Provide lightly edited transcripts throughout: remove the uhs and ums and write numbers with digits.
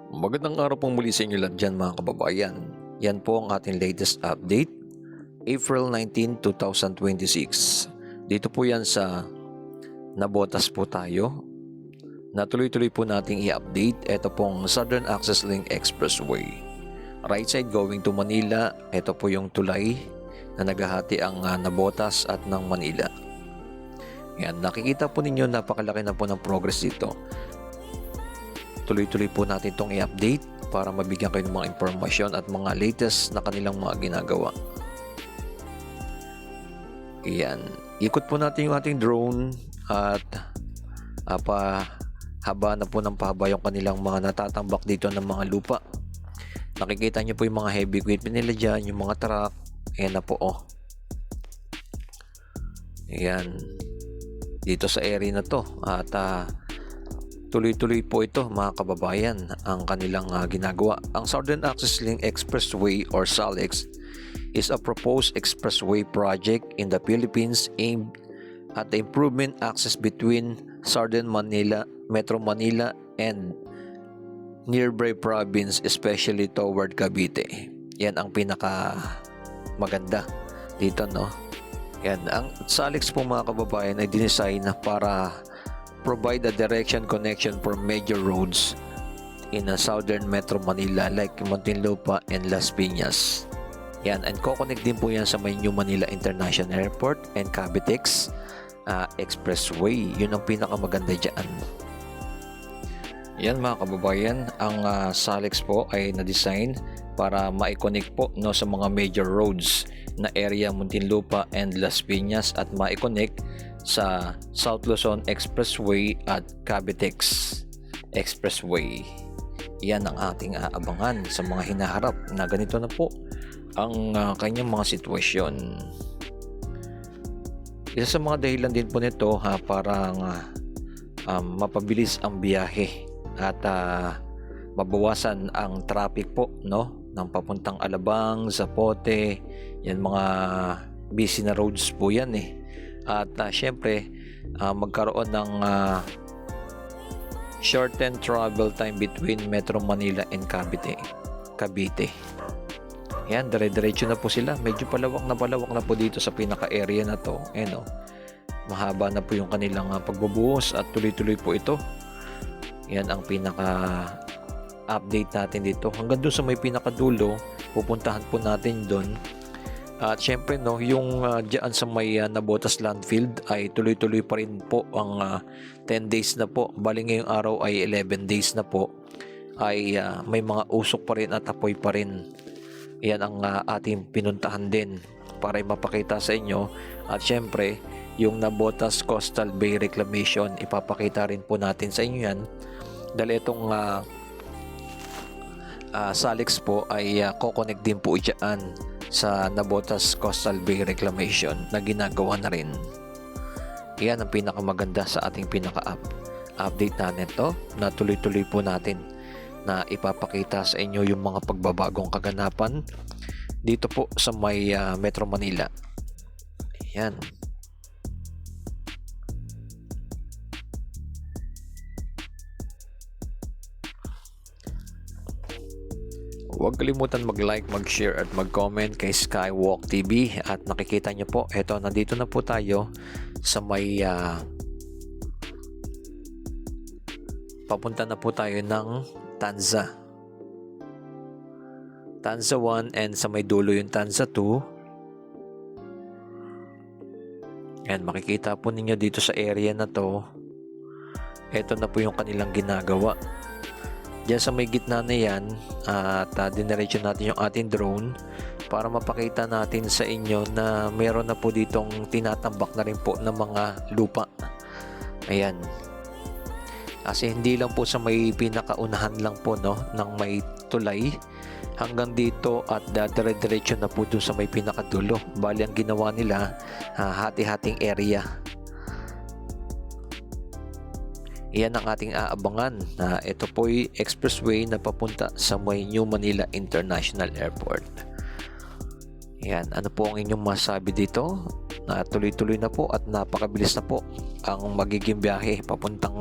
Magandang araw pong muli sa inyo lahat dyan mga kababayan. Yan po ang ating latest update, April 19, 2026. Dito po yan sa Nabotas po tayo. Natuloy-tuloy po nating i-update. Ito pong Southern Access Link Expressway. Right side going to Manila. Ito po yung tulay na naghahati ang Nabotas at ng Manila. Yan, nakikita po ninyo napakalaki na po ng progress dito. Tuloy-tuloy po natin itong i-update para mabigyan kayo ng mga impormasyon at mga latest na kanilang mga ginagawa. Ayan. Ikot po natin yung ating drone at haba na po ng pahaba yung kanilang mga natatambak dito ng mga lupa. Nakikita nyo po yung mga heavy equipment nila dyan, yung mga truck. Ayan na po oh. Ayan. Dito sa area na to at tuloy-tuloy po ito mga kababayan ang kanilang ginagawa. Ang Southern Access Link Expressway or SALEX is a proposed expressway project in the Philippines aimed at the improvement access between Southern Manila, Metro Manila and nearby province, especially toward Cavite. Yan ang pinaka maganda dito, no? Yan, ang SALEX po mga kababayan ay dinesign para provide a direction connection for major roads in southern Metro Manila like Muntinlupa and Las Piñas. Yan, and ko-connect din po yan sa may New Manila International Airport and Cavitex Expressway. Yun ang pinakamaganda dyan. Yan mga kababayan, ang SALEX po ay na-design para ma-connect po no, sa mga major roads na area Muntinlupa and Las Piñas at ma-connect sa South Luzon Expressway at Cavitex Expressway. Yan ang ating aabangan sa mga hinaharap na ganito na po ang kanyang mga sitwasyon. Isa sa mga dahilan din po nito para mapabilis ang biyahe at mabawasan ang traffic po no ng papuntang Alabang, Zapote, yan mga busy na roads po yan eh. At syempre magkaroon ng shortened travel time between Metro Manila and Cavite. Yan, dire-diretso na po sila. Medyo palawak na po dito sa pinaka-area na to. Ayan, mahaba na po yung kanilang pagbubuhos at tuloy-tuloy po ito. Yan ang pinaka-update natin dito. Hanggang doon sa may pinakadulo, pupuntahan po natin doon. At syempre no, yung dyan sa may Nabotas Landfield ay tuloy-tuloy pa rin po ang 10 days na po. Bali ngayong araw ay 11 days na po. Ay may mga usok pa rin at apoy pa rin. Yan ang ating pinuntahan din para mapakita sa inyo. At syempre, yung Nabotas Coastal Bay Reclamation, ipapakita rin po natin sa inyo yan. Dahil itong SALEX po ay ko-connect din po dyan sa Nabotas Coastal Bay Reclamation na ginagawa na rin. Yan ang pinakamaganda sa ating pinaka-update na nito na tuloy-tuloy po natin na ipapakita sa inyo yung mga pagbabagong kaganapan dito po sa may Metro Manila. Yan. Huwag kalimutan mag-like, mag-share at mag-comment kay Skywalk TV. At nakikita nyo po, eto, nandito na po tayo sa may papunta na po tayo ng Tanza 1 and sa may dulo yung Tanza 2. Yan, makikita po ninyo dito sa area na to. Eto na po yung kanilang ginagawa. Diyan sa may gitna na yan at diniretso natin yung ating drone para mapakita natin sa inyo na meron na po ditong tinatambak na rin po ng mga lupa. Ayan. Kasi hindi lang po sa may pinakaunahan lang po no ng may tulay hanggang dito at dire-diretso na po dun sa may pinakadulo. Bali ang ginawa nila hati-hating area. Iyan ang ating aabangan na ito po'y expressway na papunta sa may New Manila International Airport. Ayan, ano po ang inyong masabi dito? Na tuloy-tuloy na po at napakabilis na po ang magiging biyahe papuntang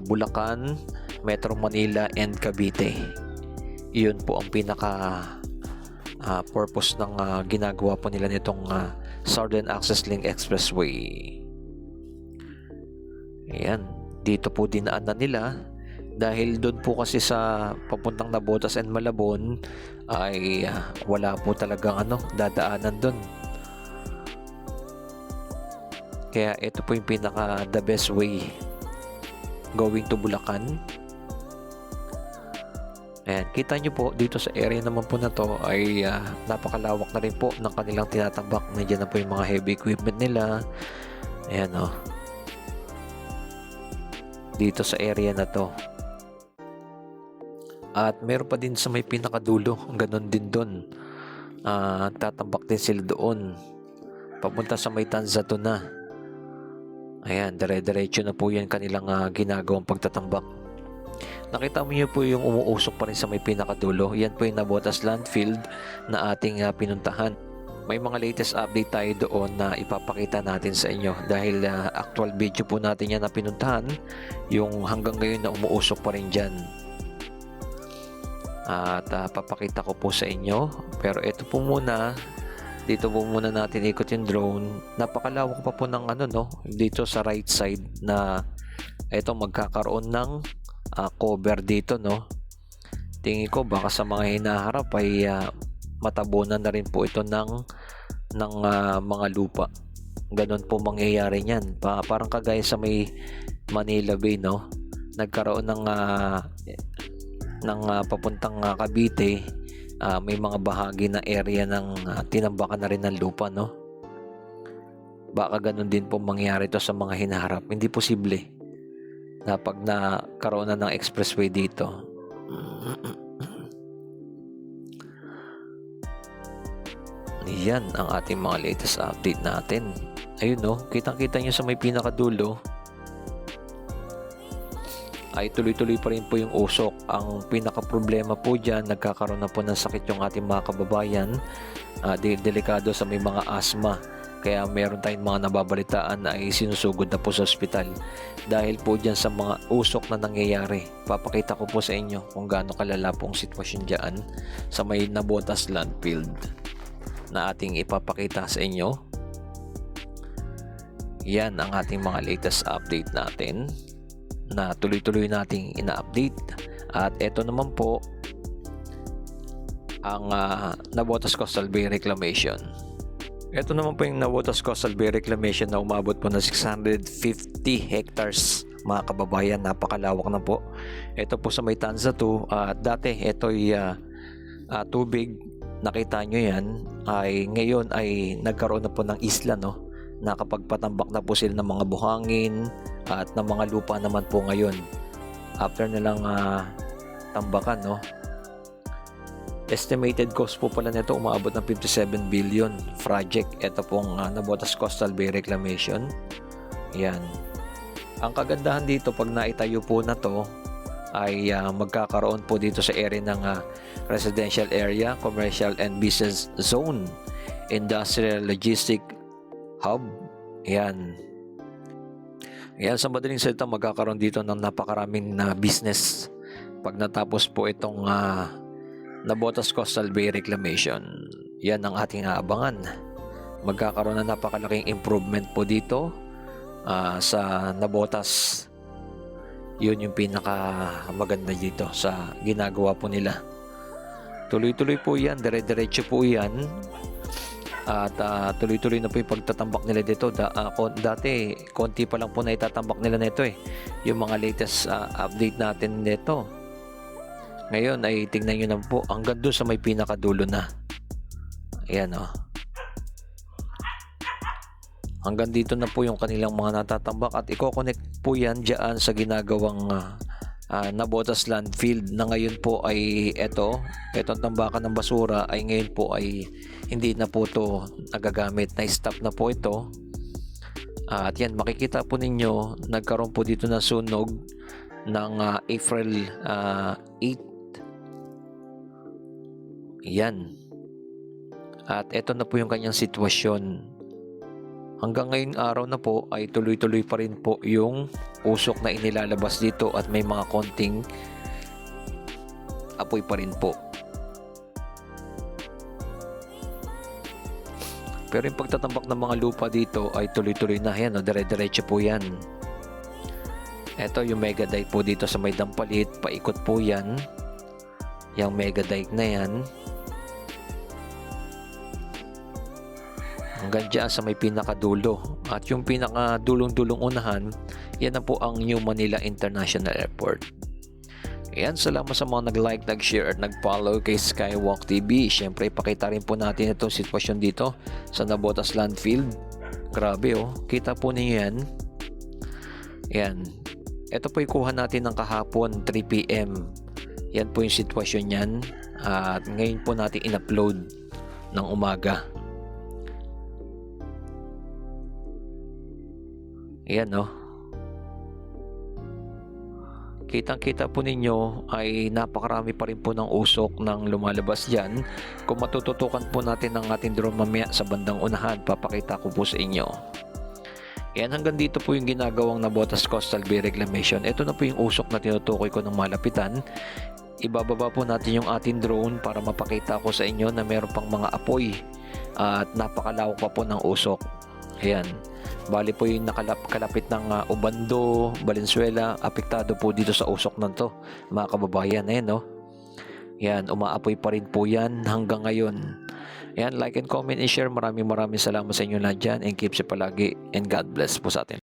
Bulacan, Metro Manila and Cavite. Iyon po ang pinaka purpose ng ginagawa po nila nitong Southern Access Link Expressway. Ayan, dito po dinaanan nila dahil doon po kasi sa papuntang Navotas and Malabon ay wala po talagang dadaanan doon. Kaya ito po yung pinaka the best way going to Bulacan. Ayan, kita nyo po dito sa area naman po na to ay napakalawak na rin po ng kanilang tinatambak. Nandiyan na po yung mga heavy equipment nila. Ayan o. Dito sa area na to. At meron pa din sa may pinakadulo, ganon din doon. Tatambak din sila doon. Papunta sa may Tanzato na. Ayan, dire-diretso na po yan kanilang ginagawang pagtatambak. Nakita mo niyo po yung umuusok pa rin sa may pinakadulo. Yan po yung Navotas Landfield na ating pinuntahan. May mga latest update tayo doon na ipapakita natin sa inyo. Dahil actual video po natin yan na pinuntahan. Yung hanggang ngayon na umuusok pa rin dyan. At papakita ko po sa inyo. Pero ito po muna, dito po muna natin ikot yung drone. Napakalawak pa po ng dito sa right side na ito magkakaroon ng cover dito, no. Tingin ko baka sa mga hinaharap ay matabunan na rin po ito ng mga lupa. Ganon po mangyayari niyan. Parang kagaya sa may Manila Bay, no. Nagkaroon ng papuntang Cavite, may mga bahagi na area ng tinambakan na rin ng lupa, no. Baka ganun din po mangyari to sa mga hinaharap. Hindi posible na pag nakaroon na ng expressway dito. Yan ang ating mga latest update natin. Ayun, no, kitang-kita nyo sa may pinakadulo ay tuloy-tuloy pa rin po yung usok. Ang pinaka-problema po dyan, nagkakaroon na po ng sakit yung ating mga kababayan. Delikado sa may mga asthma. Kaya meron tayong mga nababalitaan na ay sinusugod na po sa ospital. Dahil po dyan sa mga usok na nangyayari. Papakita ko po sa inyo kung gaano kalala pong sitwasyon dyan sa may Navotas Landfield na ating ipapakita sa inyo. Yan ang ating mga latest update natin na tuloy-tuloy nating ina-update. At ito naman po ang Navotas Coastal Bay Reclamation. Ito naman po yung Navotas Coastal Bay Reclamation na umabot po na 650 hectares, mga kababayan. Napakalawak na po. Ito po sa may Tanzato. Dati ito'y tubig, nakita nyo yan, ay ngayon ay nagkaroon na po ng isla, no. Nakapagpatambak na po sila ng mga buhangin at ng mga lupa naman po ngayon after nilang tambakan, no. Estimated cost po pala nito umaabot ng 57 billion project. Ito pong Navotas Coastal Bay Reclamation. Yan. Ang kagandahan dito pag naitayo po na to ay magkakaroon po dito sa area ng residential area, commercial and business zone, industrial logistic hub. Yan. Yan, sa madaling salita, magkakaroon dito ng napakaraming business pag natapos po itong Navotas Coastal Bay Reclamation. Yan ang ating aabangan. Magkakaroon na napakalaking improvement po dito sa Navotas. Yun yung pinaka maganda dito sa ginagawa po nila. Tuloy-tuloy po yan, dire-diretso po yan. At tuloy-tuloy na po yung pagtatambak nila dito. Dati, konti pa lang po na itatambak nila nito yung mga latest update natin nito. Ngayon ay tingnan nyo na po hanggang doon sa may pinakadulo na. Ayan, o. Hanggang dito na po yung kanilang mga natatambak at i-connect po yan dyan sa ginagawang Navotas Landfield na ngayon po ay etong tambakan ng basura ay ngayon po ay hindi na po ito nagagamit. Na-stop na po ito. At yan, makikita po ninyo nagkaroon po dito ng sunog ng April 8. Yan. At eto na po yung kanyang sitwasyon. Hanggang ngayong araw na po ay tuloy-tuloy pa rin po yung usok na inilalabas dito at may mga konting apoy pa rin po. Pero yung pagtatambak ng mga lupa dito ay tuloy-tuloy na yan, dire-diretso po yan. Ito yung mega dike po dito sa may Dampalit, paikot po yan. Yung mega dike na yan. Hanggang dyan sa may pinakadulo. At yung pinakadulong-dulong unahan, yan na po ang New Manila International Airport. Ayan, salamat sa mga nag-like, nag-share at nag-follow kay Skywalk TV. Siyempre, ipakita rin po natin itong sitwasyon dito sa Navotas Landfill. Grabe oh, kita po ninyo yan. Ayan, ito po ikuha natin ng kahapon 3 PM. Yan po yung sitwasyon yan. At ngayon po natin in-upload ng umaga. Ayan oh. Kitang-kita po ninyo ay napakarami pa rin po ng usok ng lumalabas dyan. Kung matututukan po natin ang ating drone mamaya sa bandang unahan, papakita ko po sa inyo. Yan, hanggang dito po yung ginagawang Navotas Coastal Bay Reclamation. Ito na po yung usok na tinutukoy ko ng malapitan. Ibababa po natin yung ating drone para mapakita ko sa inyo na meron pang mga apoy at napakalawak pa po ng usok. Ayan. Bali po yung kalapit ng Obando, Valenzuela, apektado po dito sa usok na to, mga kababayan. Ayan, no? Yan, umaapoy pa rin po yan hanggang ngayon. Yan, like and comment and share. Maraming salamat sa inyo lahat dyan, and keep safe palagi, and God bless po sa atin.